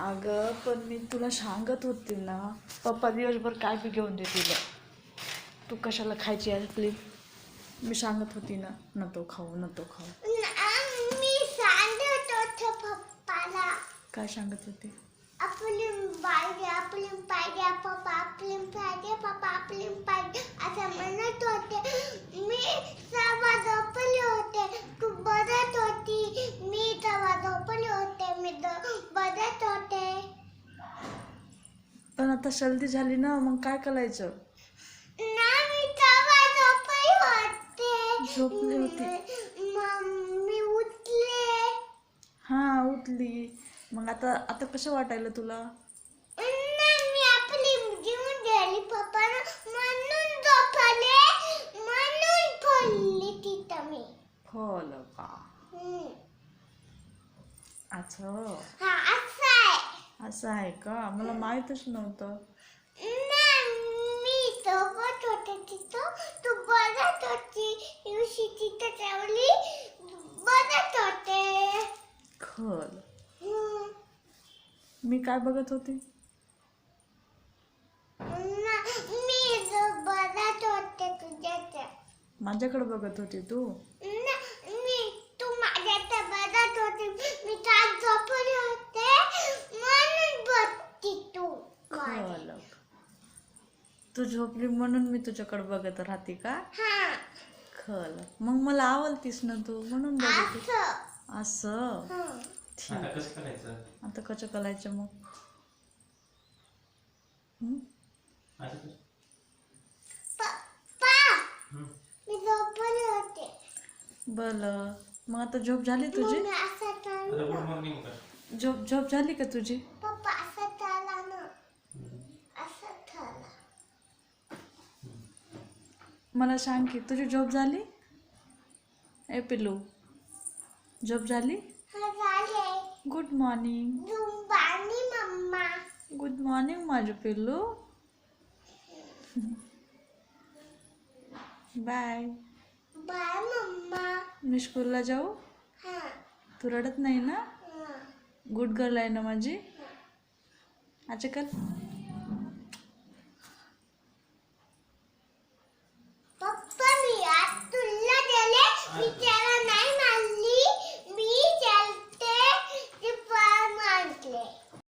अगं पण मी तुला सांगत होते ना, पप्पा दिवसभर काय बी घेऊन दे तुला. तू कशाला खायची आईस्क्रीम? मी सांगत होती ना, नको खाऊ नको खाऊ. मी सांगत होते पप्पाला. काय सांगत होते? आपली पाहिजे पप्पा आपली पाहिजे असं म्हणत होते. मी तेव्हा झोपले होते, तू बघत होती. मी तेव्हा झोपले होते, मी बघत होते. पण आता सर्दी झाली ना, मग काय करायचं? ना मी तेव्हा झोपले होते. झोपली होती. मम्मी उठले. हा उठली. मग आता कसं वाटायला तुला? मी आपली घेऊन गेली पप्पाला म्हणून झोपले, म्हणून पडली तिथं मी. फल का? अच्छा हा असं आहे. असं आहे का? मला माहीतच नव्हतं. मी झोपत होते तिथं, तू बघत होती. दिवशी तिथं ठेवली, बघत होते. खल मी काय बघत होती? मी बघत होते तुझ्याच्या. माझ्याकडे बघत होती तू? तू माझ्याच्या बघत होती. मी त्यात झोपले होते म्हणून बघती तू. खल तू झोपली म्हणून मी तुझ्याकडे बघत राहते का? हा खल मग मला आवडतीस ना तू, म्हणून बघत होती. असं. असं ठीक. आता कसं करायचं मग? पप्पा मी झोपले होते. बरं मग आता झोप झाली तुझी? मम्मी असं झालं. झोप झाली का तुझी? पप्पा असं झालं ना, असं झालं. मला सांग की तुझी झोप झाली? ए पिल्लू झोप झाली? हा झाले. Good morning. झुंबानी मम्मा. गुड मॉर्निंग माझं पिल्लू. बाय. Bye mamma. मी स्कूलला जाऊ? हा तू रडत नाही ना? हा. गुड गर्ल आहे ना माझी? अच्छा कर.